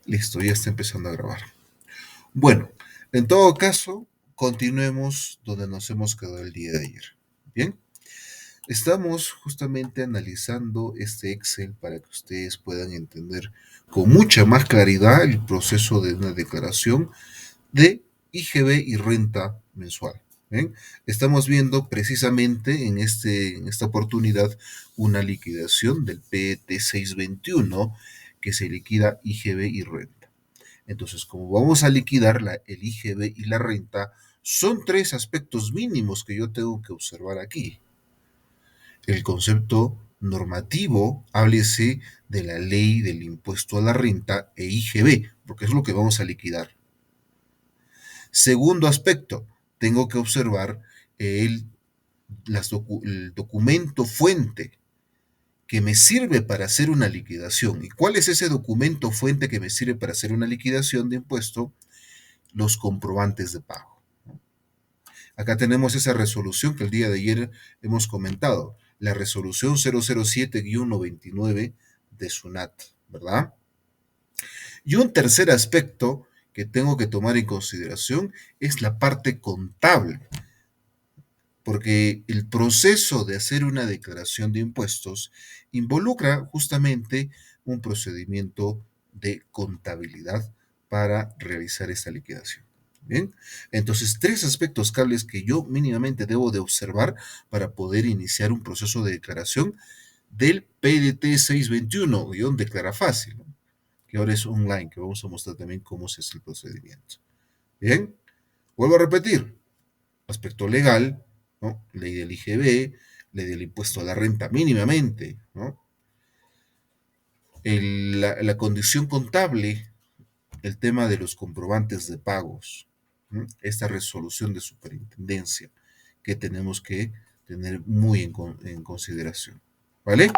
Listo, ya está empezando a grabar. Bueno, en todo caso, continuemos donde nos hemos quedado el día de ayer. Bien, estamos justamente analizando este Excel para que ustedes puedan entender con mucha más claridad el proceso de una declaración de IGB y renta mensual. ¿Bien? Estamos viendo precisamente en esta oportunidad una liquidación del PET 621 que se liquida IGB y renta. Entonces, como vamos a liquidar el IGB y la renta, son tres aspectos mínimos que yo tengo que observar aquí. El concepto normativo, háblese de la ley del impuesto a la renta e IGB, porque es lo que vamos a liquidar. Segundo aspecto, tengo que observar el, el documento fuente que me sirve para hacer una liquidación. ¿Y cuál es ese documento fuente que me sirve para hacer una liquidación de impuesto? Los comprobantes de pago. Acá tenemos esa resolución que el día de ayer hemos comentado, la resolución 007-99 de SUNAT, ¿verdad? Y un tercer aspecto que tengo que tomar en consideración es la parte contable, porque el proceso de hacer una declaración de impuestos involucra justamente un procedimiento de contabilidad para realizar esta liquidación. Bien, entonces tres aspectos cables que yo mínimamente debo de observar para poder iniciar un proceso de declaración del PDT 621, guión declara fácil, ¿no? Que ahora es online, que vamos a mostrar también cómo se hace el procedimiento. Bien, vuelvo a repetir, aspecto legal, ¿no? Ley del IGB, ley del impuesto a la renta mínimamente, ¿no? La condición contable, el tema de los comprobantes de pagos, ¿no? Esta resolución de superintendencia que tenemos que tener muy en consideración. ¿Vale?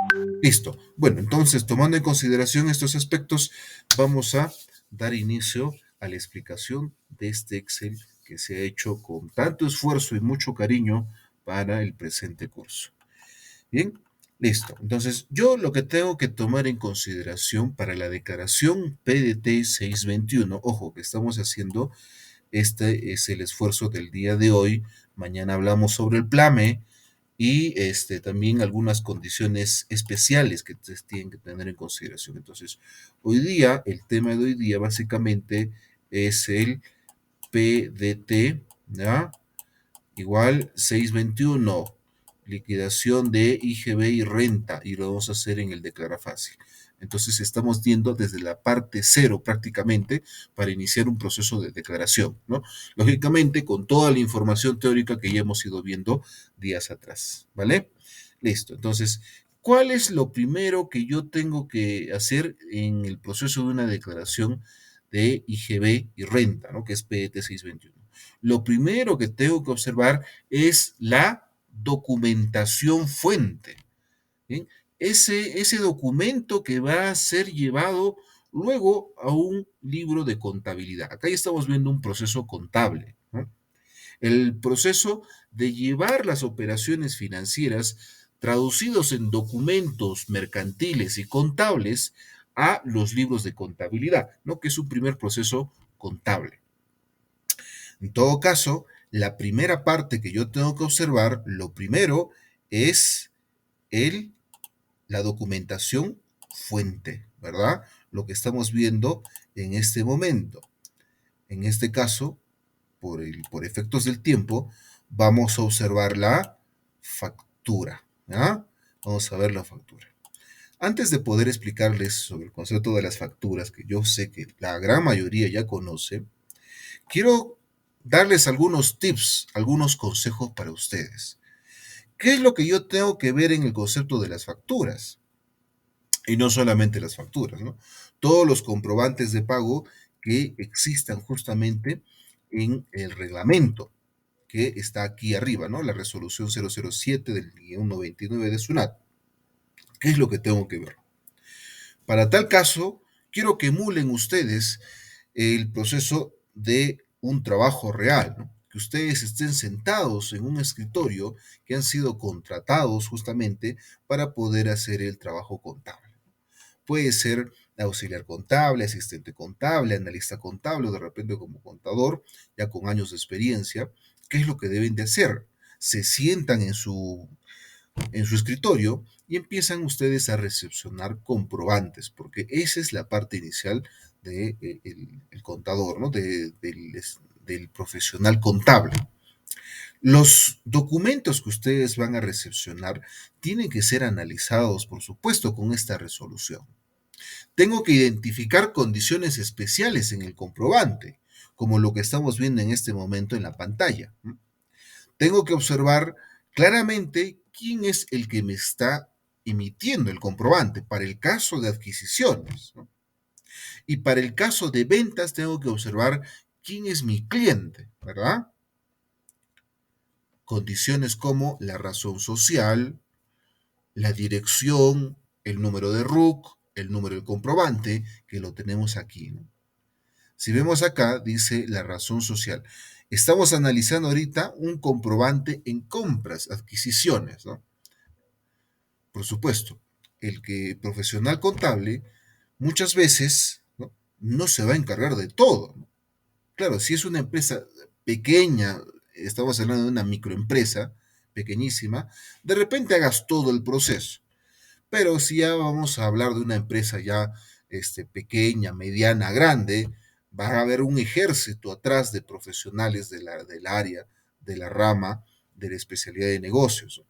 Listo. Bueno, entonces, tomando en consideración estos aspectos, vamos a dar inicio a la explicación de este Excel que se ha hecho con tanto esfuerzo y mucho cariño para el presente curso. Bien, listo. Entonces, yo lo que tengo que tomar en consideración para la declaración PDT 621, ojo, que estamos haciendo, este es el esfuerzo del día de hoy. Mañana hablamos sobre el PLAME y también algunas condiciones especiales que ustedes tienen que tener en consideración. Entonces, hoy día, el tema de hoy día básicamente es el PDT, ¿ya? Igual 621, liquidación de IGB y renta, y lo vamos a hacer en el declara fácil. Entonces estamos viendo desde la parte cero prácticamente para iniciar un proceso de declaración, ¿no? Lógicamente con toda la información teórica que ya hemos ido viendo días atrás, ¿vale? Listo, entonces, ¿cuál es lo primero que yo tengo que hacer en el proceso de una declaración de IGB y renta, ¿no? Que es PET 621. Lo primero que tengo que observar es la documentación fuente. ¿Bien? Ese documento que va a ser llevado luego a un libro de contabilidad. Acá ya estamos viendo un proceso contable, ¿no? El proceso de llevar las operaciones financieras traducidos en documentos mercantiles y contables a los libros de contabilidad, ¿no? Que es un primer proceso contable. En todo caso, la primera parte que yo tengo que observar, lo primero es el, la documentación fuente, ¿verdad? Lo que estamos viendo en este momento. En este caso, por efectos del tiempo, vamos a observar la factura, ¿ya? Vamos a ver la factura. Antes de poder explicarles sobre el concepto de las facturas, que yo sé que la gran mayoría ya conoce, quiero darles algunos tips, algunos consejos para ustedes. ¿Qué es lo que yo tengo que ver en el concepto de las facturas? Y no solamente las facturas, ¿no? Todos los comprobantes de pago que existan justamente en el reglamento que está aquí arriba, ¿no? La resolución 007 del 99 de SUNAT. ¿Qué es lo que tengo que ver? Para tal caso, quiero que emulen ustedes el proceso de un trabajo real, ¿no? Que ustedes estén sentados en un escritorio que han sido contratados justamente para poder hacer el trabajo contable. Puede ser auxiliar contable, asistente contable, analista contable, o de repente como contador, ya con años de experiencia. ¿Qué es lo que deben de hacer? Se sientan en su escritorio y empiezan ustedes a recepcionar comprobantes, porque esa es la parte inicial del de, el contador, ¿no? Del profesional contable. Los documentos que ustedes van a recepcionar tienen que ser analizados, por supuesto, con esta resolución. Tengo que identificar condiciones especiales en el comprobante, como lo que estamos viendo en este momento en la pantalla. Tengo que observar claramente quién es el que me está emitiendo el comprobante para el caso de adquisiciones, ¿no? Y para el caso de ventas tengo que observar quién es mi cliente, ¿verdad? Condiciones como la razón social, la dirección, el número de RUC, el número del comprobante, que lo tenemos aquí, ¿no? Si vemos acá, dice la razón social. Estamos analizando ahorita un comprobante en compras, adquisiciones, ¿no? Por supuesto, el que profesional contable muchas veces no se va a encargar de todo, ¿no? Claro, si es una empresa pequeña, estamos hablando de una microempresa pequeñísima, de repente hagas todo el proceso. Pero si ya vamos a hablar de una empresa ya pequeña, mediana, grande, va a haber un ejército atrás de profesionales del área, de la rama, de la especialidad de negocios.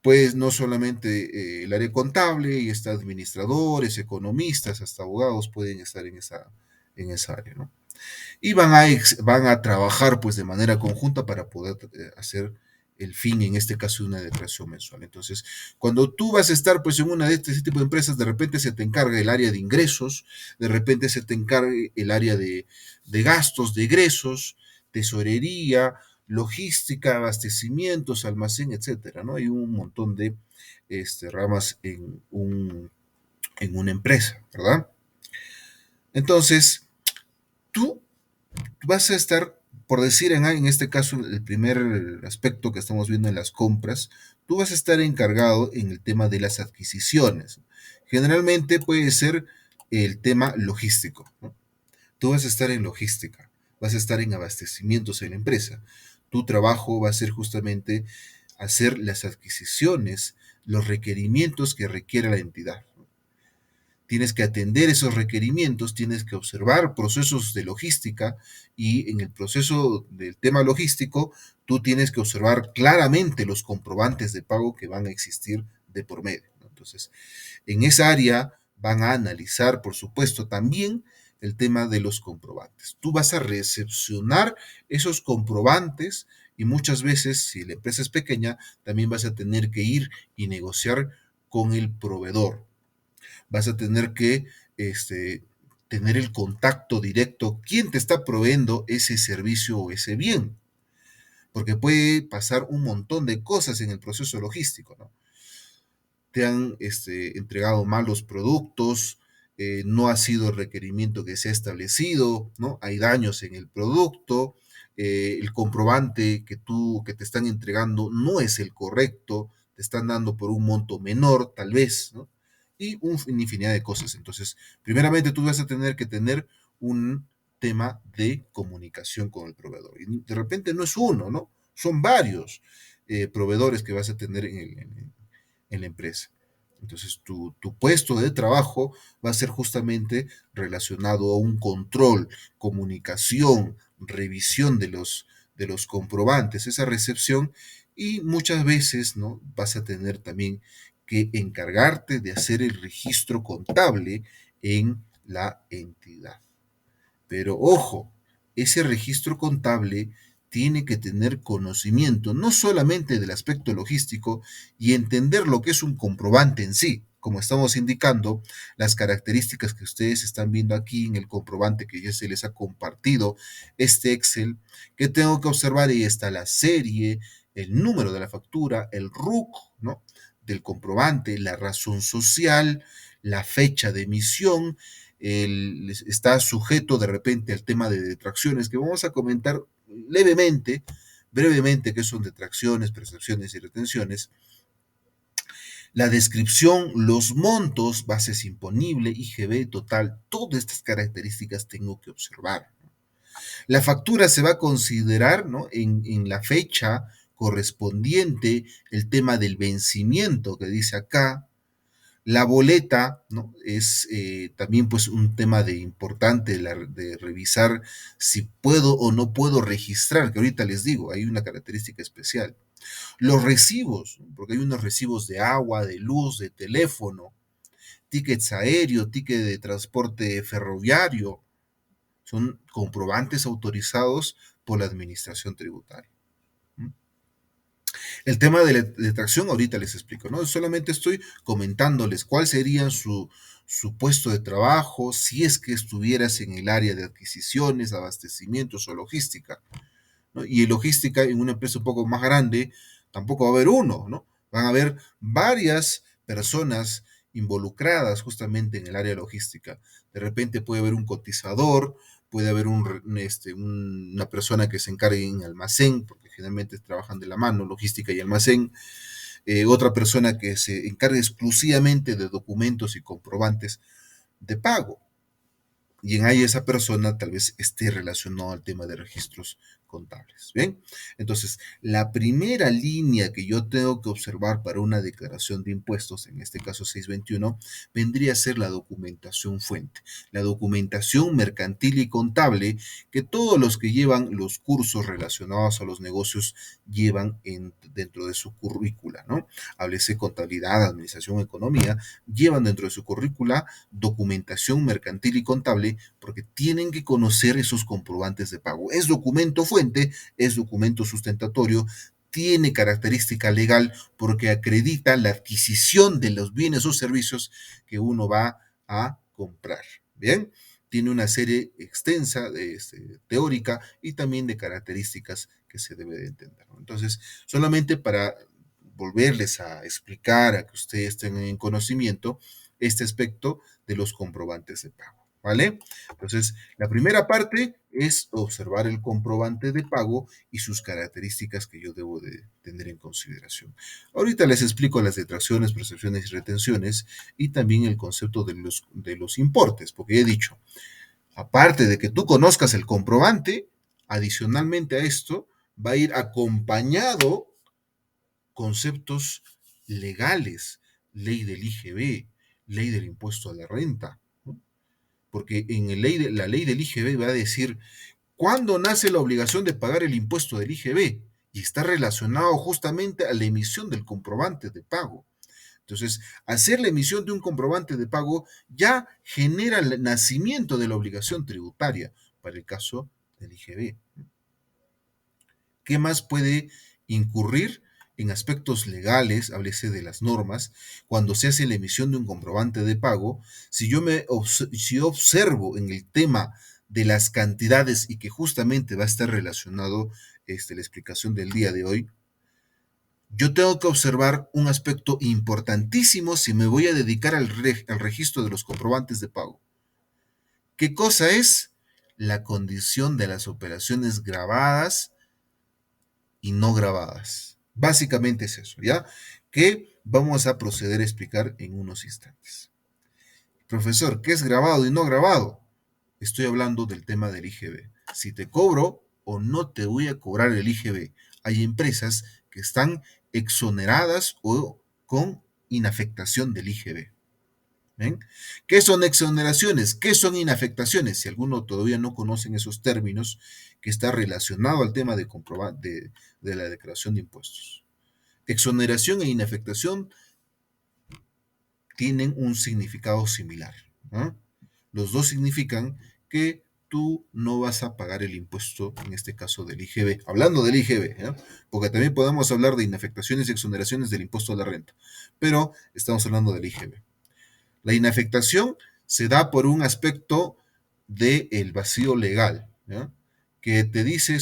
Pues no solamente el área contable, y está administradores, economistas, hasta abogados pueden estar en esa área, ¿no? Y van a trabajar pues de manera conjunta para poder hacer el fin, en este caso, de una declaración mensual. Entonces, cuando tú vas a estar pues en una de este tipo de empresas, de repente se te encarga el área de ingresos, de repente se te encarga el área de gastos, de egresos, tesorería, logística, abastecimientos, almacén, etcétera, ¿no? Hay un montón de ramas en una empresa, ¿verdad? Entonces, tú vas a estar, por decir en este caso, el primer aspecto que estamos viendo en las compras, tú vas a estar encargado en el tema de las adquisiciones. Generalmente puede ser el tema logístico, ¿no? Tú vas a estar en logística, vas a estar en abastecimientos en la empresa. Tu trabajo va a ser justamente hacer las adquisiciones, los requerimientos que requiere la entidad. Tienes que atender esos requerimientos, tienes que observar procesos de logística, y en el proceso del tema logístico tú tienes que observar claramente los comprobantes de pago que van a existir de por medio, ¿no? Entonces, en esa área van a analizar, por supuesto, también el tema de los comprobantes. Tú vas a recepcionar esos comprobantes, y muchas veces, si la empresa es pequeña, también vas a tener que ir y negociar con el proveedor. Vas a tener que tener el contacto directo, quién te está proveyendo ese servicio o ese bien, porque puede pasar un montón de cosas en el proceso logístico, ¿no? Te han entregado malos productos, no ha sido el requerimiento que se ha establecido, ¿no? Hay daños en el producto, el comprobante que te están entregando no es el correcto, te están dando por un monto menor, tal vez, ¿no? Y una infinidad de cosas. Entonces, primeramente tú vas a tener que tener un tema de comunicación con el proveedor. Y de repente no es uno, ¿no? Son varios proveedores que vas a tener en la empresa. Entonces, tu puesto de trabajo va a ser justamente relacionado a un control, comunicación, revisión de los comprobantes, esa recepción, y muchas veces, ¿no? Vas a tener también que encargarte de hacer el registro contable en la entidad. Pero ojo, ese registro contable tiene que tener conocimiento no solamente del aspecto logístico y entender lo que es un comprobante en sí, como estamos indicando, las características que ustedes están viendo aquí en el comprobante que ya se les ha compartido, este Excel, que tengo que observar. Ahí está la serie, el número de la factura, el RUC, ¿no? Del comprobante, la razón social, la fecha de emisión. Está sujeto de repente al tema de detracciones, que vamos a comentar brevemente, qué son detracciones, percepciones y retenciones. La descripción, los montos, bases imponible, IGB total, todas estas características tengo que observar. La factura se va a considerar, ¿no?, en la fecha correspondiente, el tema del vencimiento que dice acá. La boleta, ¿no?, es también pues un tema de importante de revisar si puedo o no puedo registrar, que ahorita les digo, hay una característica especial. Los recibos, ¿no?, porque hay unos recibos de agua, de luz, de teléfono, tickets aéreos, ticket de transporte ferroviario, son comprobantes autorizados por la administración tributaria. El tema de la detracción, ahorita les explico, ¿no? Solamente estoy comentándoles cuál sería su puesto de trabajo si es que estuvieras en el área de adquisiciones, abastecimientos o logística, ¿no? Y en logística, en una empresa un poco más grande, tampoco va a haber uno, ¿no? Van a haber varias personas involucradas justamente en el área logística. De repente puede haber un cotizador, puede haber una persona que se encargue en almacén, porque generalmente trabajan de la mano, logística y almacén, otra persona que se encargue exclusivamente de documentos y comprobantes de pago, y en ahí esa persona tal vez esté relacionado al tema de registros contables. ¿Bien? Entonces, la primera línea que yo tengo que observar para una declaración de impuestos, en este caso 621, vendría a ser la documentación fuente, la documentación mercantil y contable que todos los que llevan los cursos relacionados a los negocios llevan dentro de su currícula, ¿no? Háblese contabilidad, administración, economía, llevan dentro de su currícula documentación mercantil y contable porque tienen que conocer esos comprobantes de pago. Es documento fuente, es documento sustentatorio, tiene característica legal porque acredita la adquisición de los bienes o servicios que uno va a comprar. Bien, tiene una serie extensa teórica y también de características que se debe de entender. Entonces, solamente para volverles a explicar, a que ustedes tengan en conocimiento este aspecto de los comprobantes de pago. ¿Vale? Entonces, la primera parte es observar el comprobante de pago y sus características que yo debo de tener en consideración. Ahorita les explico las detracciones, percepciones y retenciones y también el concepto de los importes, porque he dicho, aparte de que tú conozcas el comprobante, adicionalmente a esto va a ir acompañado conceptos legales, ley del IGB, ley del impuesto a la renta, ¿no? Porque en la ley del IGB va a decir cuándo nace la obligación de pagar el impuesto del IGB y está relacionado justamente a la emisión del comprobante de pago. Entonces, hacer la emisión de un comprobante de pago ya genera el nacimiento de la obligación tributaria para el caso del IGB. ¿Qué más puede incurrir en aspectos legales, háblese de las normas, cuando se hace la emisión de un comprobante de pago? Si yo observo en el tema de las cantidades y que justamente va a estar relacionado la explicación del día de hoy, yo tengo que observar un aspecto importantísimo si me voy a dedicar al registro de los comprobantes de pago. ¿Qué cosa es? La condición de las operaciones grabadas y no grabadas. Básicamente es eso, ¿ya? Que vamos a proceder a explicar en unos instantes. Profesor, ¿qué es grabado y no grabado? Estoy hablando del tema del IGB. Si te cobro o no te voy a cobrar el IGB. Hay empresas que están exoneradas o con inafectación del IGB. ¿Ven? ¿Qué son exoneraciones? ¿Qué son inafectaciones? Si alguno todavía no conocen esos términos, que está relacionado al tema de la declaración de impuestos. Exoneración e inafectación tienen un significado similar, ¿no? Los dos significan que tú no vas a pagar el impuesto, en este caso del IGB. Hablando del IGB, ¿no? Porque también podemos hablar de inafectaciones y exoneraciones del impuesto a la renta, pero estamos hablando del IGB. La inafectación se da por un aspecto del vacío legal, ¿ya? Que te dice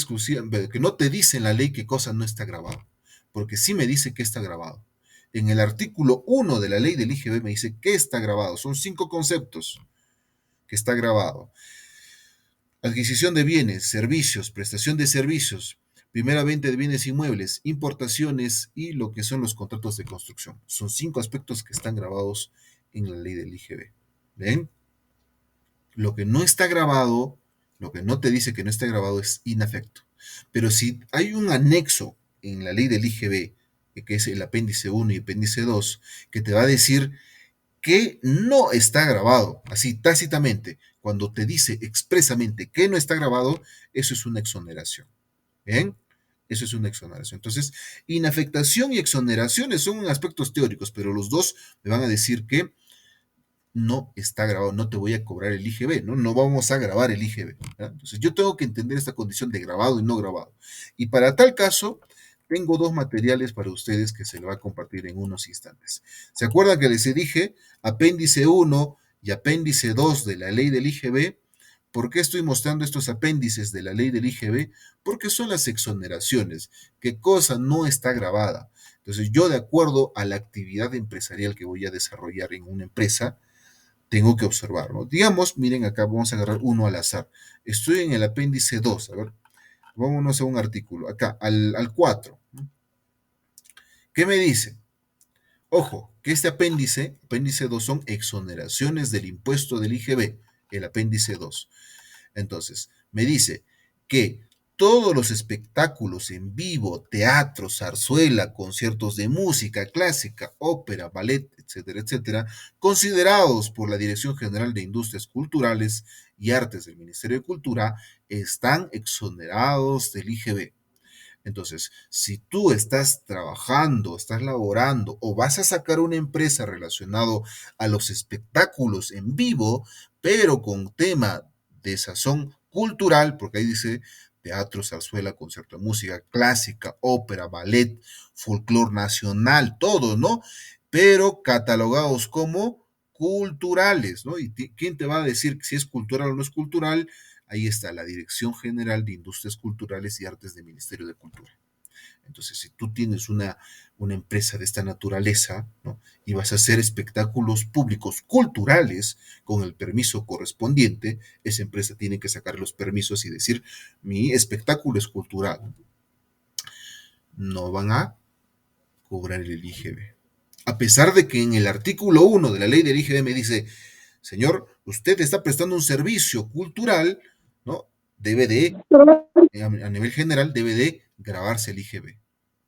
que no te dice en la ley qué cosa no está grabado, porque sí me dice que está grabado. En el artículo 1 de la ley del IGB me dice que está grabado. Son 5 conceptos que está grabado. Adquisición de bienes, servicios, prestación de servicios, primera venta de bienes inmuebles, importaciones y lo que son los contratos de construcción. Son 5 aspectos que están grabados en la ley del IGB. ¿Ven? Lo que no está grabado, lo que no te dice que no está grabado es inafecto. Pero si hay un anexo en la ley del IGB, que es el apéndice 1 y apéndice 2, que te va a decir que no está grabado, así tácitamente, cuando te dice expresamente que no está grabado, eso es una exoneración. ¿Bien? Eso es una exoneración. Entonces, inafectación y exoneraciones son aspectos teóricos, pero los dos me van a decir que no está grabado, no te voy a cobrar el IGB, ¿no? No vamos a grabar el IGB. ¿Ya? Entonces, yo tengo que entender esta condición de grabado y no grabado. Y para tal caso, tengo dos materiales para ustedes que se lo va a compartir en unos instantes. ¿Se acuerdan que les dije apéndice 1 y apéndice 2 de la ley del IGB? ¿Por qué estoy mostrando estos apéndices de la ley del IGB? Porque son las exoneraciones. ¿Qué cosa no está grabada? Entonces, yo de acuerdo a la actividad empresarial que voy a desarrollar en una empresa, tengo que observar, ¿no? Digamos, miren acá, vamos a agarrar uno al azar. Estoy en el apéndice 2, a ver, vámonos a un artículo, acá, al 4. ¿Qué me dice? Ojo, que este apéndice 2 son exoneraciones del impuesto del IGB, el apéndice 2. Entonces, me dice que todos los espectáculos en vivo, teatro, zarzuela, conciertos de música clásica, ópera, ballet, etcétera, etcétera, considerados por la Dirección General de Industrias Culturales y Artes del Ministerio de Cultura, están exonerados del IGB. Entonces, si tú estás trabajando, estás laborando o vas a sacar una empresa relacionado a los espectáculos en vivo, pero con tema de sazón cultural, porque ahí dice teatro, zarzuela, concierto de música clásica, ópera, ballet, folclor nacional, todo, ¿no? Pero catalogados como culturales, ¿no? ¿Y quién te va a decir si es cultural o no es cultural? Ahí está la Dirección General de Industrias Culturales y Artes del Ministerio de Cultura. Entonces, si tú tienes una empresa de esta naturaleza, ¿no? Y vas a hacer espectáculos públicos culturales con el permiso correspondiente, esa empresa tiene que sacar los permisos y decir, mi espectáculo es cultural. No van a cobrar el IGB. A pesar de que en el artículo 1 de la ley del IGB me dice, señor, usted está prestando un servicio cultural, ¿no? Debe de, a nivel general, debe de grabarse el IGB.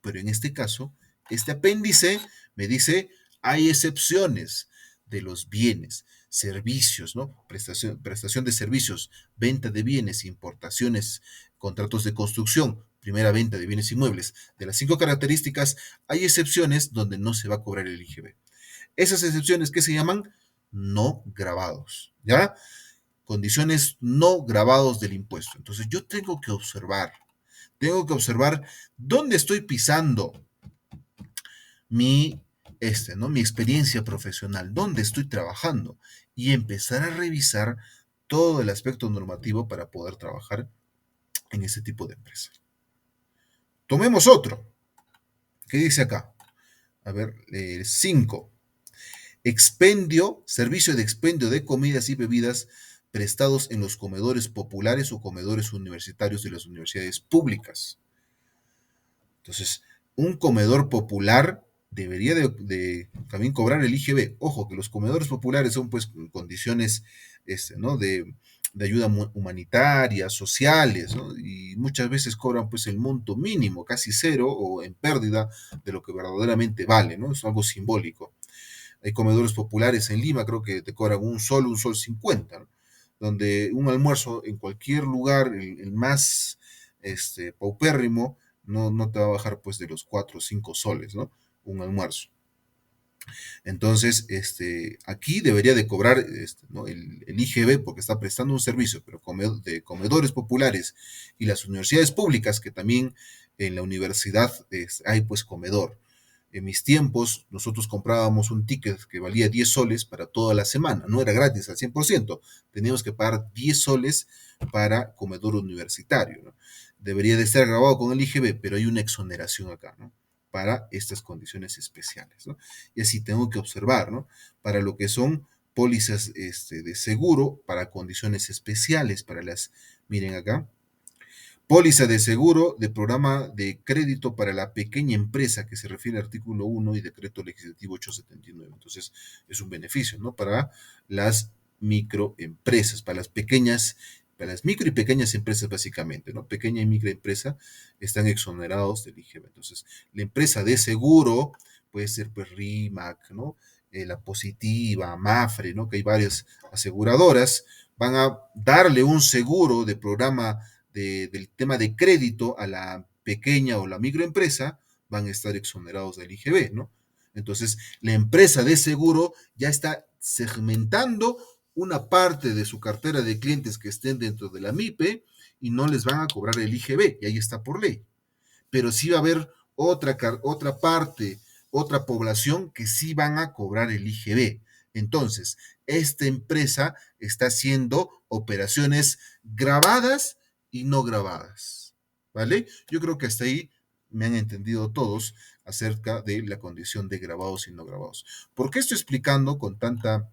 Pero en este caso, este apéndice me dice, hay excepciones de los bienes, servicios, ¿no? Prestación de servicios, venta de bienes, importaciones, contratos de construcción, primera venta de bienes inmuebles. De las 5 características, hay excepciones donde no se va a cobrar el IGB. Esas excepciones que se llaman no grabados, ¿ya? Condiciones no grabados del impuesto. Entonces yo tengo que observar dónde estoy pisando mi, ¿no? Mi experiencia profesional, dónde estoy trabajando y empezar a revisar todo el aspecto normativo para poder trabajar en ese tipo de empresa. Tomemos otro. ¿Qué dice acá? A ver, 5. Expendio, servicio de expendio de comidas y bebidas prestados en los comedores populares o comedores universitarios de las universidades públicas. Entonces, un comedor popular debería de también cobrar el IGB. Ojo, que los comedores populares son pues condiciones ¿no? de ayuda humanitaria, sociales, ¿no? Y muchas veces cobran pues el monto mínimo, casi cero o en pérdida de lo que verdaderamente vale, ¿no? Es algo simbólico. Hay comedores populares en Lima, creo que te cobran un sol 50, ¿no? Donde un almuerzo en cualquier lugar, el más paupérrimo, no te va a bajar pues de los 4 o 5 soles, ¿no? Un almuerzo. Entonces, aquí debería de cobrar ¿no? el IGB porque está prestando un servicio, pero de comedores populares y las universidades públicas, que también en la universidad hay pues comedor. En mis tiempos, nosotros comprábamos un ticket que valía 10 soles para toda la semana. No era gratis al 100%. Teníamos que pagar 10 soles para comedor universitario, ¿no? Debería de estar grabado con el IGB, pero hay una exoneración acá, ¿no? Para estas condiciones especiales, ¿no? Y así tengo que observar, ¿no? Para lo que son pólizas de seguro, para condiciones especiales, miren acá, Póliza de seguro de programa de crédito para la pequeña empresa que se refiere al artículo 1 y decreto legislativo 879. Entonces, es un beneficio, ¿no? Para las microempresas, para las micro y pequeñas empresas básicamente, ¿no? Pequeña y microempresa están exonerados del IGB. Entonces, la empresa de seguro puede ser pues RIMAC, ¿no? La Positiva, Mafre, ¿no? Que hay varias aseguradoras, van a darle un seguro de programa del tema de crédito a la pequeña o la microempresa, van a estar exonerados del IGB, ¿no? Entonces, la empresa de seguro ya está segmentando una parte de su cartera de clientes que estén dentro de la MIPE y no les van a cobrar el IGB, y ahí está por ley. Pero sí va a haber otra parte, otra población que sí van a cobrar el IGB. Entonces, esta empresa está haciendo operaciones grabadas y no grabadas. ¿Vale? Yo creo que hasta ahí me han entendido todos acerca de la condición de grabados y no grabados. ¿Por qué estoy explicando con tanta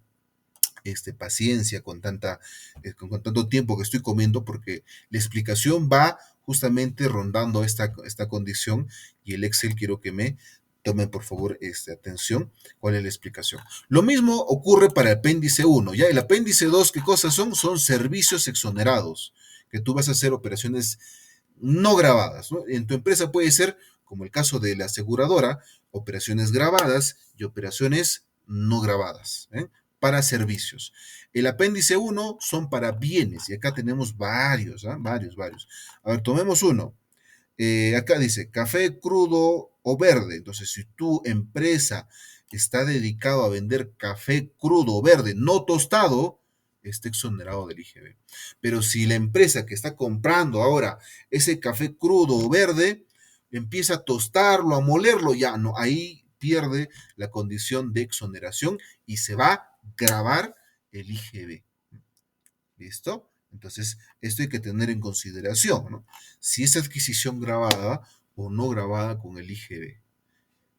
paciencia, con tanto tiempo que estoy comiendo? Porque la explicación va justamente rondando esta condición, y el Excel quiero que me tomen por favor atención cuál es la explicación. Lo mismo ocurre para el apéndice 1, ¿ya? El apéndice 2, ¿qué cosas son? Son servicios exonerados, que tú vas a hacer operaciones no grabadas, ¿no? En tu empresa puede ser, como el caso de la aseguradora, operaciones grabadas y operaciones no grabadas, ¿eh? Para servicios. El apéndice 1 son para bienes, y acá tenemos varios, ¿eh? Varios. A ver, tomemos uno. Acá dice café crudo o verde. Entonces, si tu empresa está dedicado a vender café crudo o verde, no tostado, está exonerado del IGB. Pero si la empresa que está comprando ahora ese café crudo o verde empieza a tostarlo, a molerlo, ya no, ahí pierde la condición de exoneración y se va a grabar el IGB. ¿Listo? Entonces, esto hay que tener en consideración, ¿no? Si es adquisición grabada o no grabada con el IGB.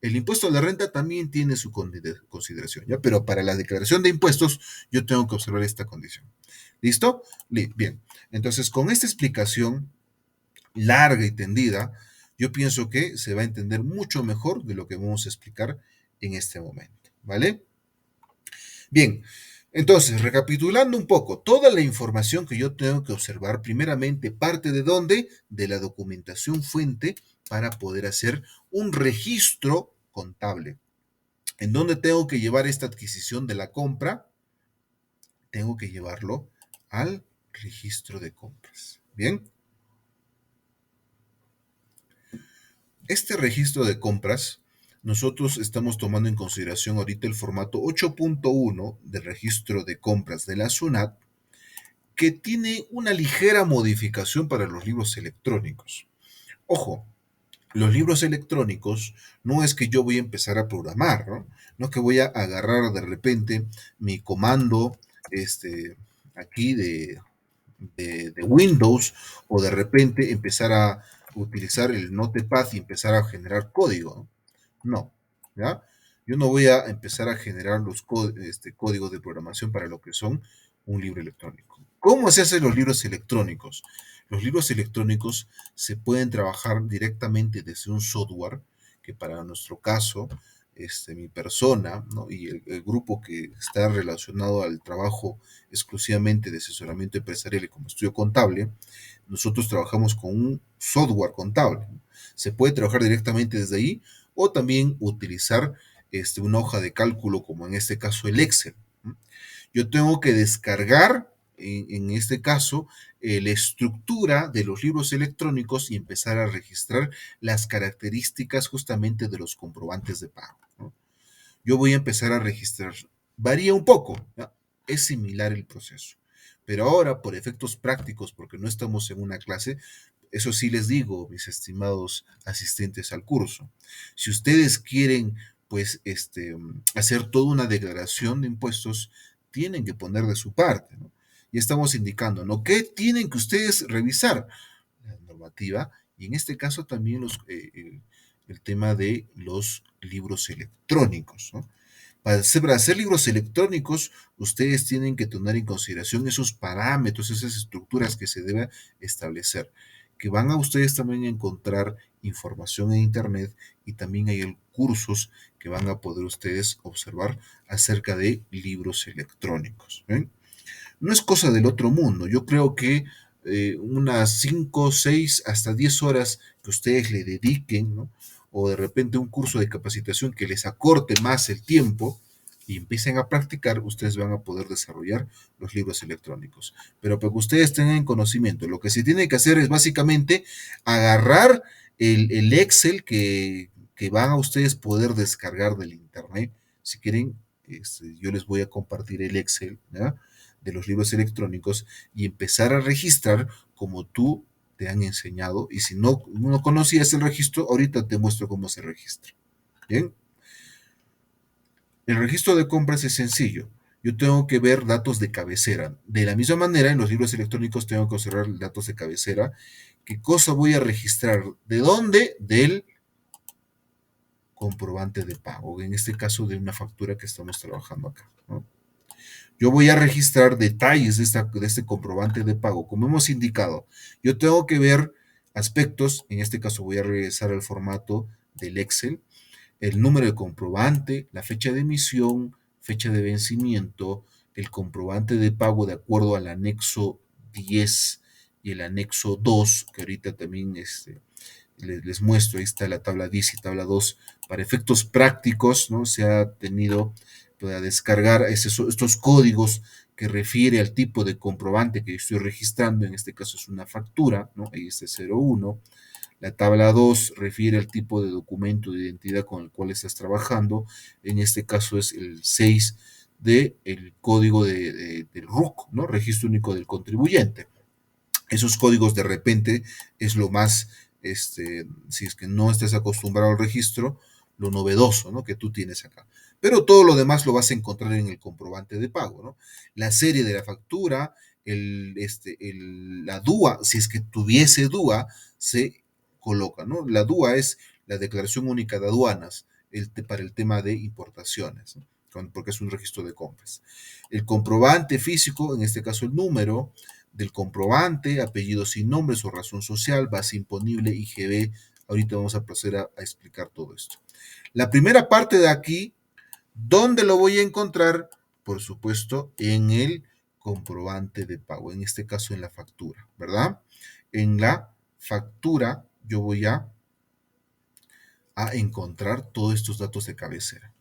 El impuesto a la renta también tiene su consideración, ¿ya? Pero para la declaración de impuestos yo tengo que observar esta condición. ¿Listo? Bien. Entonces, con esta explicación larga y tendida, yo pienso que se va a entender mucho mejor de lo que vamos a explicar en este momento, ¿vale? Bien, entonces, recapitulando un poco, toda la información que yo tengo que observar, primeramente, parte de dónde? De la documentación fuente para poder hacer un registro contable. ¿En dónde tengo que llevar esta adquisición de la compra? Tengo que llevarlo al registro de compras. Bien, este registro de compras, nosotros estamos tomando en consideración ahorita el formato 8.1 de registro de compras de la SUNAT, que tiene una ligera modificación para los libros electrónicos. Ojo, los libros electrónicos no es que yo voy a empezar a programar, ¿no? No es que voy a agarrar de repente mi comando aquí de Windows, o de repente empezar a utilizar el Notepad y empezar a generar código, ¿no? No, ¿ya? Yo no voy a empezar a generar los códigos de programación para lo que son un libro electrónico. ¿Cómo se hacen los libros electrónicos? Los libros electrónicos se pueden trabajar directamente desde un software que, para nuestro caso, mi persona, ¿no? Y el grupo que está relacionado al trabajo exclusivamente de asesoramiento empresarial y como estudio contable, nosotros trabajamos con un software contable. Se puede trabajar directamente desde ahí, o también utilizar una hoja de cálculo, como en este caso el Excel. Yo tengo que descargar, en este caso, la estructura de los libros electrónicos y empezar a registrar las características justamente de los comprobantes de pago, ¿no? Yo voy a empezar a registrar. Varía un poco, ¿no? Es similar el proceso. Pero ahora, por efectos prácticos, porque no estamos en una clase, eso sí les digo, mis estimados asistentes al curso, si ustedes quieren, pues, hacer toda una declaración de impuestos, tienen que poner de su parte, ¿no? Y estamos indicando, ¿no? ¿Qué tienen que ustedes revisar? La normativa, y en este caso también el tema de los libros electrónicos, ¿no? Para hacer libros electrónicos, ustedes tienen que tener en consideración esos parámetros, esas estructuras que se deben establecer. que van a ustedes también a encontrar información en internet y también hay cursos que van a poder ustedes observar acerca de libros electrónicos. ¿Ven? No es cosa del otro mundo. Yo creo que unas 5, 6, hasta 10 horas que ustedes le dediquen, ¿no? O de repente un curso de capacitación que les acorte más el tiempo y empiecen a practicar, ustedes van a poder desarrollar los libros electrónicos. Pero para que ustedes tengan conocimiento, lo que se tiene que hacer es básicamente agarrar el Excel que van a ustedes poder descargar del Internet. Si quieren, yo les voy a compartir el Excel, ¿ya? De los libros electrónicos y empezar a registrar como tú te han enseñado. Y si no conocías el registro, ahorita te muestro cómo se registra. Bien, el registro de compras es sencillo. Yo tengo que ver datos de cabecera. De la misma manera, en los libros electrónicos tengo que observar datos de cabecera. ¿Qué cosa voy a registrar? ¿De dónde? Del comprobante de pago. En este caso, de una factura que estamos trabajando acá, ¿no? Yo voy a registrar detalles de este comprobante de pago. Como hemos indicado, yo tengo que ver aspectos, en este caso voy a regresar al formato del Excel, el número de comprobante, la fecha de emisión, fecha de vencimiento, el comprobante de pago de acuerdo al anexo 10 y el anexo 2, que ahorita también les muestro, ahí está la tabla 10 y tabla 2, para efectos prácticos, ¿no? Se ha tenido para descargar estos códigos que refiere al tipo de comprobante que yo estoy registrando, en este caso es una factura, ¿no? Ahí está 01. La tabla 2 refiere al tipo de documento de identidad con el cual estás trabajando, en este caso es el 6 del código del RUC, ¿no? Registro Único del Contribuyente. Esos códigos de repente es lo más, si es que no estás acostumbrado al registro, lo novedoso, ¿no? Que tú tienes acá. Pero todo lo demás lo vas a encontrar en el comprobante de pago, ¿no? La serie de la factura, la DUA, si es que tuviese DUA, se coloca, ¿no? La DUA es la Declaración Única de Aduanas para el tema de importaciones, ¿no? Porque es un registro de compras. El comprobante físico, en este caso el número, del comprobante, apellido sin nombre, su razón social, base imponible, IGB. Ahorita vamos a proceder a explicar todo esto. La primera parte de aquí, ¿dónde lo voy a encontrar? Por supuesto, en el comprobante de pago, en este caso en la factura, ¿verdad? En la factura yo voy a encontrar todos estos datos de cabecera,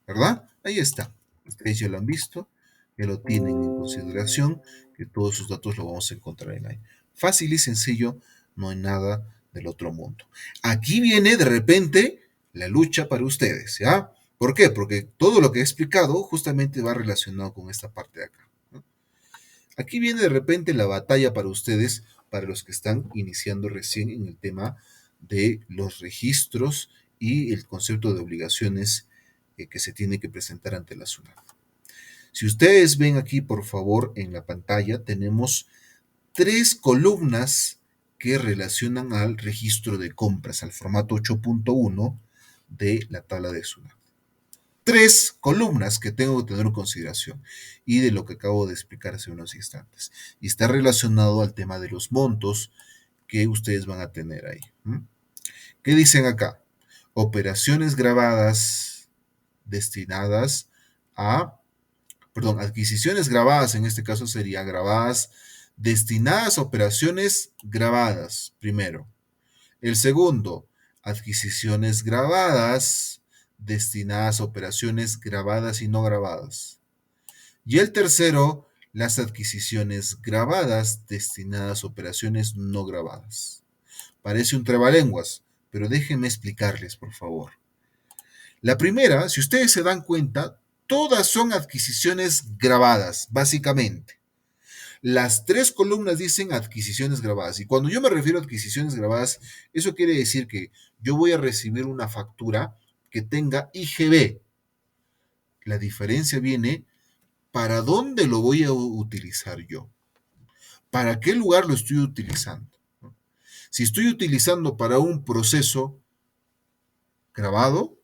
¿verdad? Ahí está. Ustedes ya lo han visto, ya lo tienen en consideración, que todos esos datos los vamos a encontrar en ahí. Fácil y sencillo, no hay nada del otro mundo. Aquí viene de repente la lucha para ustedes, ¿ya? ¿Por qué? Porque todo lo que he explicado justamente va relacionado con esta parte de acá, ¿no? Aquí viene de repente la batalla para ustedes, para los que están iniciando recién en el tema de los registros y el concepto de obligaciones que se tiene que presentar ante la SUNAT. Si ustedes ven aquí, por favor, en la pantalla, tenemos 3 columnas que relacionan al registro de compras, al formato 8.1 de la tabla de SUNAT. 3 columnas que tengo que tener en consideración y de lo que acabo de explicar hace unos instantes. Y está relacionado al tema de los montos que ustedes van a tener ahí. ¿Qué dicen acá? Operaciones grabadas destinadas a, perdón, adquisiciones grabadas, en este caso sería grabadas, destinadas a operaciones grabadas, primero. El segundo, adquisiciones grabadas, destinadas a operaciones grabadas y no grabadas. Y el tercero, las adquisiciones grabadas, destinadas a operaciones no grabadas. Parece un trabalenguas, pero déjenme explicarles, por favor. La primera, si ustedes se dan cuenta, todas son adquisiciones grabadas, básicamente. Las 3 columnas dicen adquisiciones grabadas. Y cuando yo me refiero a adquisiciones grabadas, eso quiere decir que yo voy a recibir una factura que tenga IGB. La diferencia viene para dónde lo voy a utilizar yo. ¿Para qué lugar lo estoy utilizando? Si estoy utilizando para un proceso grabado,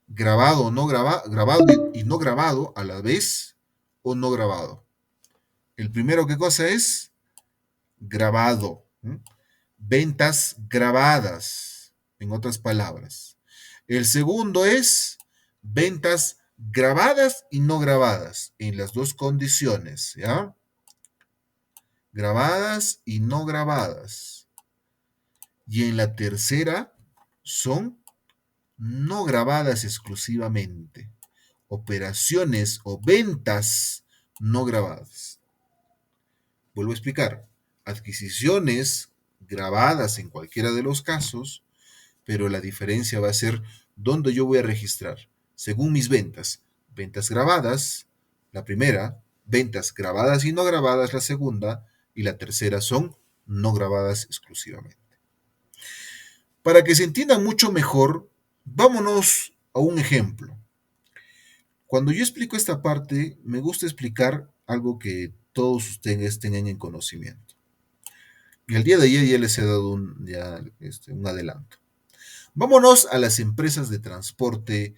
grabado o no grabado, grabado y no grabado a la vez o no grabado. El primero, ¿qué cosa es? Grabado. ventas grabadas, en otras palabras. El segundo es ventas grabadas y no grabadas, en las dos condiciones, ¿ya? Grabadas y no grabadas. Y en la tercera son no grabadas exclusivamente, operaciones o ventas no grabadas. Vuelvo a explicar, adquisiciones grabadas en cualquiera de los casos, pero la diferencia va a ser dónde yo voy a registrar, según mis ventas. Ventas grabadas, la primera, ventas grabadas y no grabadas, la segunda, y la tercera son no grabadas exclusivamente. Para que se entienda mucho mejor, vámonos a un ejemplo. Cuando yo explico esta parte, me gusta explicar algo que todos ustedes tengan en conocimiento. Y el día de ayer ya les he dado un adelanto. Vámonos a las empresas de transporte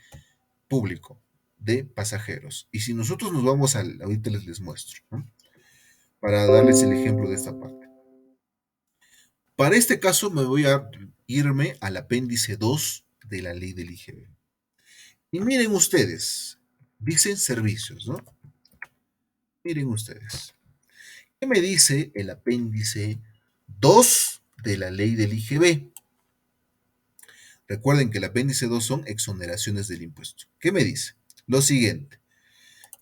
público de pasajeros. Y si nosotros nos vamos al, ahorita les muestro, ¿no? Para darles el ejemplo de esta parte. Para este caso me voy a irme al apéndice 2 de la ley del IGB. Y miren ustedes, dicen servicios, ¿no? Miren ustedes. ¿Qué me dice el apéndice 2 de la ley del IGB? Recuerden que el apéndice 2 son exoneraciones del impuesto. ¿Qué me dice? Lo siguiente,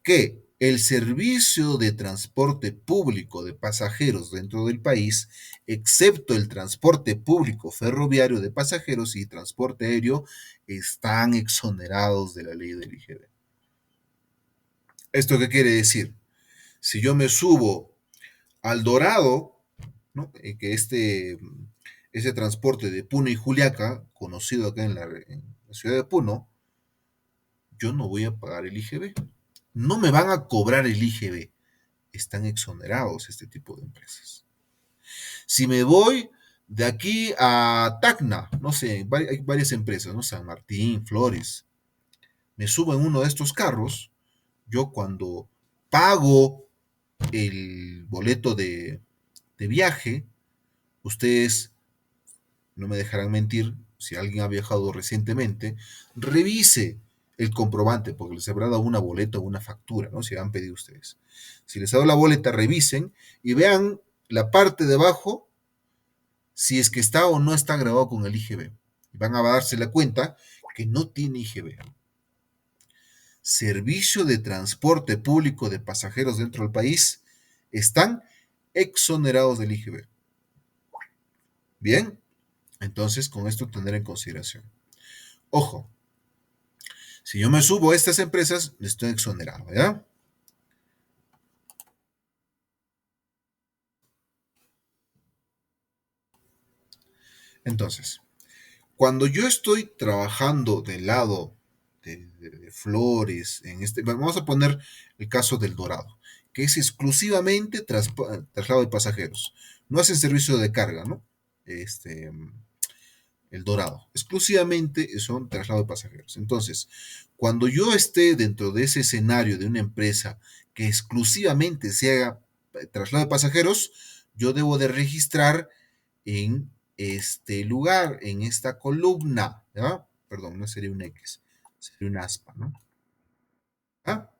que el servicio de transporte público de pasajeros dentro del país, excepto el transporte público ferroviario de pasajeros y transporte aéreo, están exonerados de la ley del IGB. ¿Esto qué quiere decir? Si yo me subo al Dorado, ¿no? Que ese transporte de Puno y Juliaca, conocido acá en la ciudad de Puno, yo no voy a pagar el IGB. No me van a cobrar el IGB. Están exonerados este tipo de empresas. Si me voy de aquí a Tacna, no sé, hay varias empresas, ¿no? San Martín, Flores, me subo en uno de estos carros, yo cuando pago el boleto de viaje, ustedes no me dejarán mentir, si alguien ha viajado recientemente, revise el comprobante, porque les habrá dado una boleta o una factura, ¿no? Si han pedido ustedes. Si les ha dado la boleta, revisen y vean la parte de abajo, si es que está o no está grabado con el IGB. Y van a darse la cuenta que no tiene IGB. Servicio de transporte público de pasajeros dentro del país están exonerados del IGB. Bien, entonces con esto tener en consideración. Ojo, si yo me subo a estas empresas, estoy exonerado, ¿ya? Entonces, cuando yo estoy trabajando del lado de Flores, vamos a poner el caso del Dorado, que es exclusivamente traslado de pasajeros. No hacen servicio de carga, ¿no? Este, el Dorado. Exclusivamente son traslado de pasajeros. Entonces, cuando yo esté dentro de ese escenario de una empresa que exclusivamente se haga traslado de pasajeros, yo debo de registrar en este lugar, en esta columna, ¿ya? Perdón, no sería un X, sería un aspa, ¿no? ¿Ah?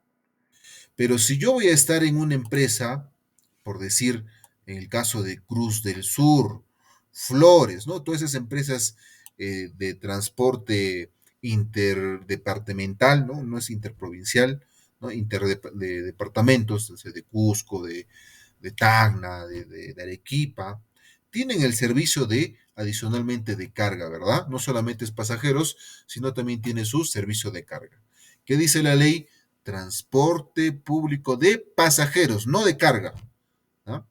Pero si yo voy a estar en una empresa, por decir, en el caso de Cruz del Sur, Flores, ¿no? Todas esas empresas de transporte interdepartamental, ¿no? No es interprovincial, ¿no? Departamentos, de Cusco, de Tacna, de Arequipa, tienen el servicio de adicionalmente de carga, ¿verdad? No solamente es pasajeros, sino también tiene su servicio de carga. ¿Qué dice la ley? Transporte público de pasajeros, no de carga, ¿no?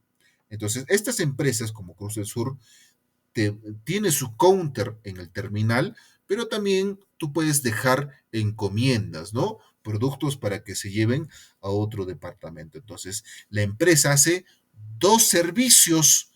Entonces, estas empresas como Cruz del Sur tiene su counter en el terminal, pero también tú puedes dejar encomiendas, ¿no? Productos para que se lleven a otro departamento. Entonces, la empresa hace dos servicios,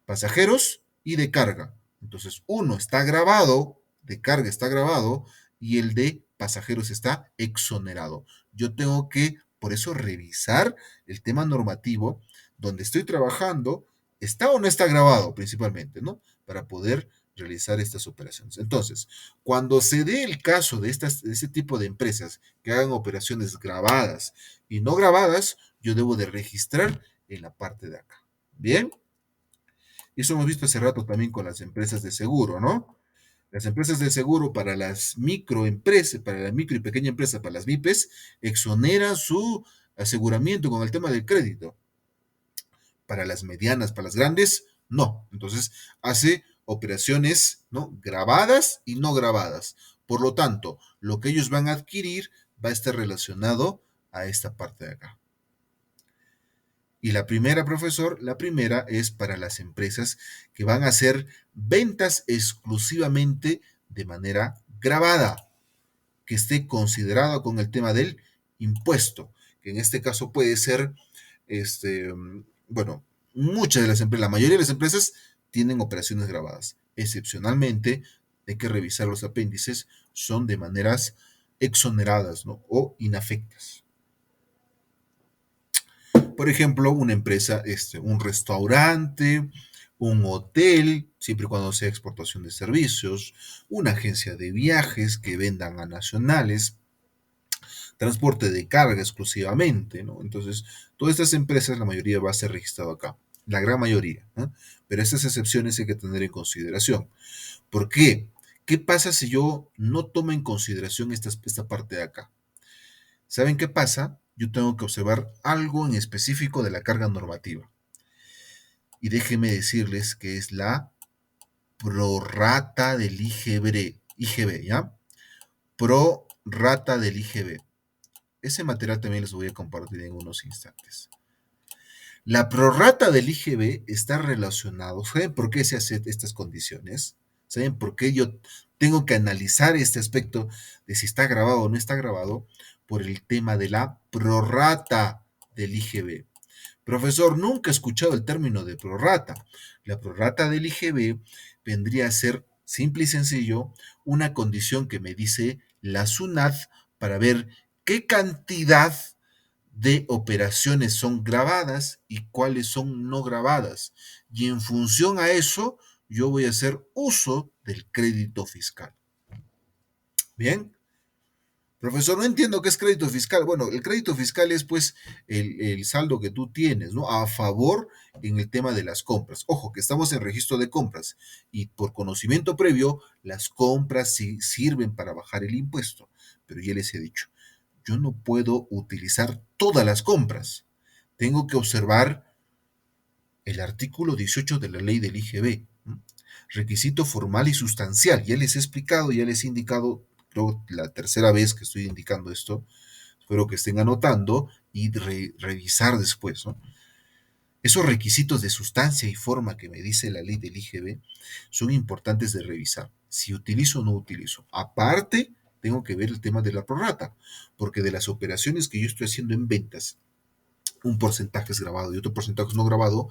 pasajeros y de carga. Entonces, uno está grabado, de carga está grabado, y el de pasajeros está exonerado. Yo tengo que, por eso, revisar el tema normativo donde estoy trabajando ¿Está o no está grabado principalmente, ¿no? Para poder realizar estas operaciones. Entonces, cuando se dé el caso de este tipo de empresas que hagan operaciones grabadas y no grabadas, yo debo de registrar en la parte de acá. Bien, eso hemos visto hace rato también con las empresas de seguro, ¿no? Las empresas de seguro para las microempresas, para la micro y pequeña empresa, para las MIPES, exoneran su aseguramiento con el tema del crédito. Para las medianas, para las grandes, no. Entonces, hace operaciones, ¿no? Grabadas y no grabadas. Por lo tanto, lo que ellos van a adquirir va a estar relacionado a esta parte de acá. Y la primera, profesor, la primera es para las empresas que van a hacer ventas exclusivamente de manera grabada, que esté considerado con el tema del impuesto, que en este caso puede ser, bueno, muchas de las empresas, la mayoría de las empresas tienen operaciones grabadas. Excepcionalmente, hay que revisar los apéndices, son de maneras exoneradas, ¿no? O inafectas. Por ejemplo, una empresa, un restaurante, un hotel, siempre y cuando sea exportación de servicios, una agencia de viajes que vendan a nacionales, transporte de carga exclusivamente, ¿no? Entonces, todas estas empresas, la mayoría va a ser registrado acá, la gran mayoría, ¿no? Pero estas excepciones hay que tener en consideración. ¿Por qué? ¿Qué pasa si yo no tomo en consideración esta parte de acá? ¿Saben qué pasa? Yo tengo que observar algo en específico de la carga normativa. Y déjenme decirles que es la prorrata del IGB, ¿ya? Prorrata del IGB. Ese material también les voy a compartir en unos instantes. La prorrata del IGB está relacionado. ¿Saben por qué se hacen estas condiciones? ¿Saben por qué yo tengo que analizar este aspecto de si está grabado o no está grabado? Por el tema de la prorrata del IGB. Profesor, nunca he escuchado el término de prorrata. La prorrata del IGB vendría a ser, simple y sencillo, una condición que me dice la SUNAT para ver qué cantidad de operaciones son grabadas y cuáles son no grabadas. Y en función a eso, yo voy a hacer uso del crédito fiscal. Bien. Profesor, no entiendo qué es crédito fiscal. Bueno, el crédito fiscal es pues el saldo que tú tienes, ¿no? A favor en el tema de las compras. Ojo, que estamos en registro de compras y por conocimiento previo, las compras sí sirven para bajar el impuesto. Pero ya les he dicho, yo no puedo utilizar todas las compras. Tengo que observar el artículo 18 de la ley del IGB. ¿No? Requisito formal y sustancial. Ya les he explicado, ya les he indicado, creo la tercera vez que estoy indicando esto, espero que estén anotando y revisar después. ¿No? Esos requisitos de sustancia y forma que me dice la ley del IGB son importantes de revisar. Si utilizo o no utilizo. Aparte, tengo que ver el tema de la prorrata, porque de las operaciones que yo estoy haciendo en ventas, un porcentaje es grabado y otro porcentaje es no grabado.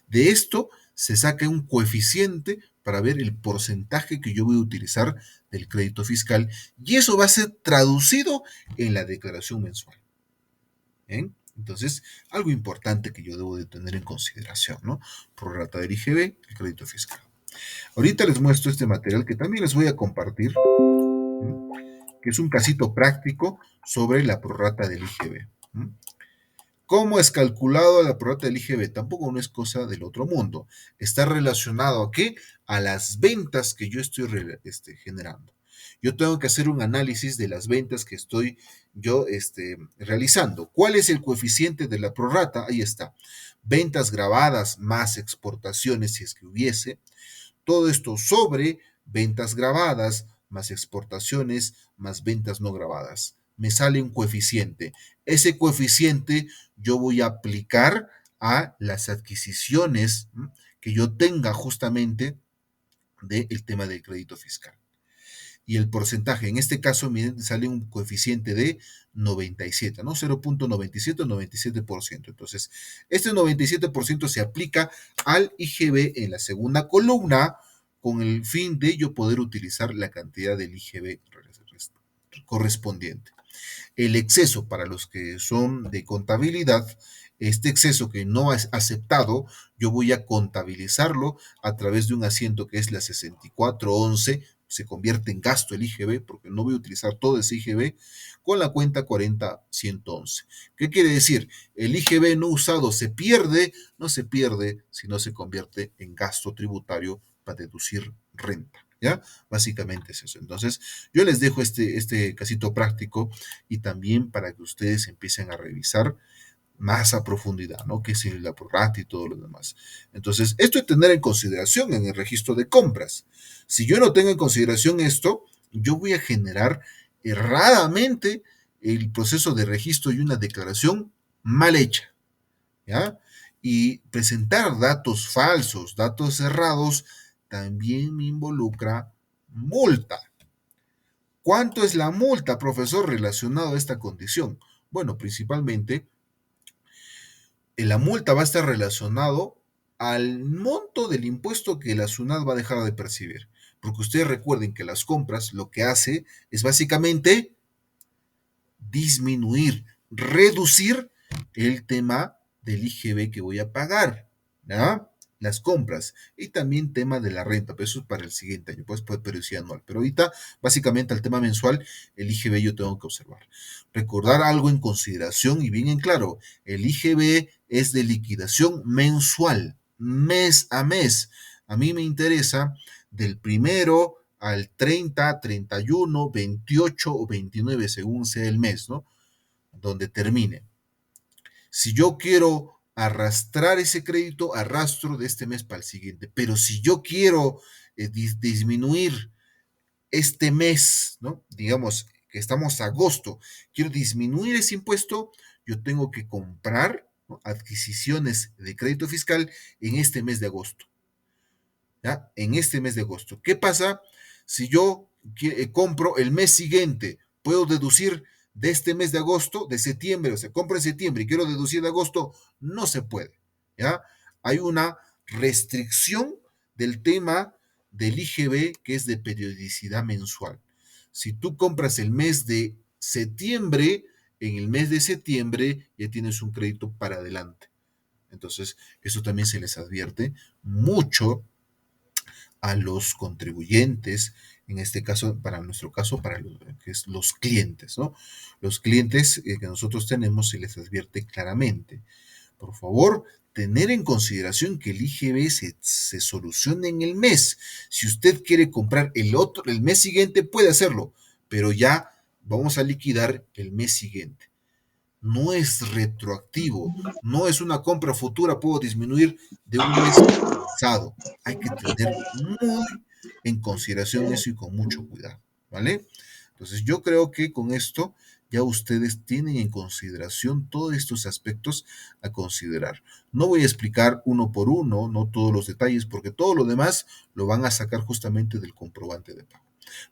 De esto se saca un coeficiente para ver el porcentaje que yo voy a utilizar del crédito fiscal y eso va a ser traducido en la declaración mensual. ¿Eh? Entonces, algo importante que yo debo de tener en consideración, ¿no? Prorrata del IGB, el crédito fiscal. Ahorita les muestro este material que también les voy a compartir, que es un casito práctico sobre la prorrata del IGB. ¿Cómo es calculado la prorrata del IGB? Tampoco no es cosa del otro mundo. Está relacionado a qué? A las ventas que yo estoy generando. Yo tengo que hacer un análisis de las ventas que estoy yo realizando. ¿Cuál es el coeficiente de la prorrata? Ahí está. Ventas grabadas más exportaciones, si es que hubiese. Todo esto sobre ventas grabadas más exportaciones más ventas no grabadas. Me sale un coeficiente. Ese coeficiente yo voy a aplicar a las adquisiciones que yo tenga justamente del tema del crédito fiscal. Y el porcentaje, en este caso, miren, sale un coeficiente de 97, ¿no? 0.97 o 97%. Entonces, este 97% se aplica al IGB en la segunda columna con el fin de yo poder utilizar la cantidad del IGB correspondiente. El exceso para los que son de contabilidad Este exceso que no es aceptado, yo voy a contabilizarlo a través de un asiento que es la 6411, se convierte en gasto el IGB, porque no voy a utilizar todo ese IGB, con la cuenta 40111. ¿Qué quiere decir? El IGB no usado se pierde, no se pierde, sino se convierte en gasto tributario para deducir renta. ¿Ya? Básicamente es eso. Entonces, yo les dejo este casito práctico y también para que ustedes empiecen a revisar más a profundidad, ¿no? Que es la prorata y todo lo demás. Entonces, esto es tener en consideración en el registro de compras. Si yo no tengo en consideración esto, yo voy a generar erradamente el proceso de registro y una declaración mal hecha, ¿ya? Y presentar datos falsos, datos cerrados, también me involucra multa. ¿Cuánto es la multa, profesor, relacionado a esta condición? Bueno, principalmente la multa va a estar relacionado al monto del impuesto que la SUNAT va a dejar de percibir. Porque ustedes recuerden que las compras lo que hace es básicamente disminuir, reducir el tema del IGB que voy a pagar, ¿ya? Las compras y también tema de la renta, pero eso es para el siguiente año, pues puede periodicidad anual. Pero ahorita, básicamente, al tema mensual, el IGB yo tengo que observar. Recordar algo en consideración y bien en claro, el IGB es de liquidación mensual, mes a mes. A mí me interesa del primero al 30, 31, 28 o 29, según sea el mes, ¿no? Donde termine. Si yo quiero arrastrar ese crédito, arrastro de este mes para el siguiente. Pero si yo quiero disminuir este mes, ¿no? Digamos que estamos a agosto, quiero disminuir ese impuesto, yo tengo que comprar, ¿no?, adquisiciones de crédito fiscal en este mes de agosto. ¿Ya? En este mes de agosto. ¿Qué pasa si yo compro el mes siguiente? ¿Puedo deducir de este mes de agosto, de septiembre? O sea, compro en septiembre y quiero deducir de agosto. No se puede. ¿Ya? Hay una restricción del tema del IGB que es de periodicidad mensual. Si tú compras el mes de septiembre, en el mes de septiembre ya tienes un crédito para adelante. Entonces, eso también se les advierte mucho a los contribuyentes, en este caso, para nuestro caso, para que es los clientes, ¿no? Los clientes que nosotros tenemos se les advierte claramente. Por favor, tener en consideración que el IGB se solucione en el mes. Si usted quiere comprar el mes siguiente, puede hacerlo, pero ya vamos a liquidar el mes siguiente. No es retroactivo, no es una compra futura, puedo disminuir de un mes pasado. Hay que tener muy en consideración eso y con mucho cuidado, ¿vale? Entonces yo creo que con esto ya ustedes tienen en consideración todos estos aspectos a considerar. No voy a explicar uno por uno, no todos los detalles, porque todo lo demás lo van a sacar justamente del comprobante de pago.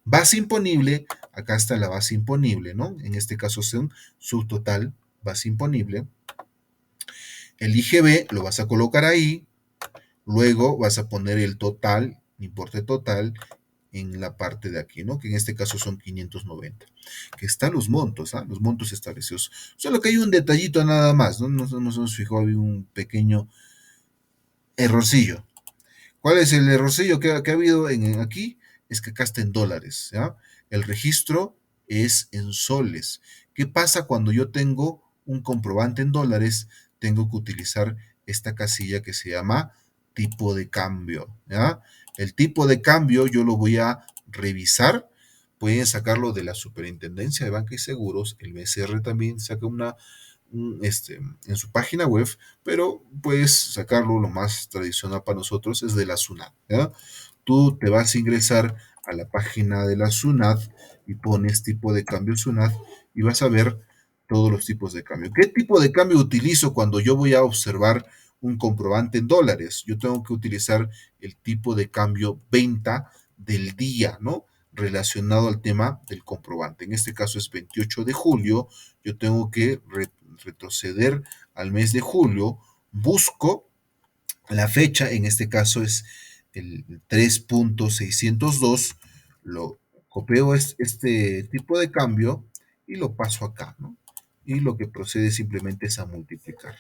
Base imponible, acá está la base imponible, ¿no? En este caso son subtotal, base imponible. El IGB lo vas a colocar ahí, luego vas a poner el total, importe total, en la parte de aquí, ¿no? Que en este caso son 590. Que están los montos, ¿ah? Los montos establecidos. Solo que hay un detallito nada más, ¿no? Nos hemos fijado, había un pequeño errorcillo. ¿Cuál es el errorcillo que ha habido aquí? Es que acá está en dólares, ¿ya? El registro es en soles. ¿Qué pasa cuando yo tengo un comprobante en dólares? Tengo que utilizar esta casilla que se llama tipo de cambio, ¿ya? El tipo de cambio yo lo voy a revisar. Pueden sacarlo de la Superintendencia de Banca y Seguros. El BCR también saca en su página web, pero puedes sacarlo. Lo más tradicional para nosotros es de la SUNAT, ¿ya? Tú te vas a ingresar a la página de la SUNAT y pones tipo de cambio SUNAT y vas a ver todos los tipos de cambio. ¿Qué tipo de cambio utilizo cuando yo voy a observar un comprobante en dólares? Yo tengo que utilizar el tipo de cambio venta del día, ¿no? Relacionado al tema del comprobante. En este caso es 28 de julio. Yo tengo que retroceder al mes de julio. Busco la fecha, en este caso es el 3.602, lo copio este tipo de cambio y lo paso acá, ¿no? Y lo que procede simplemente es a multiplicar.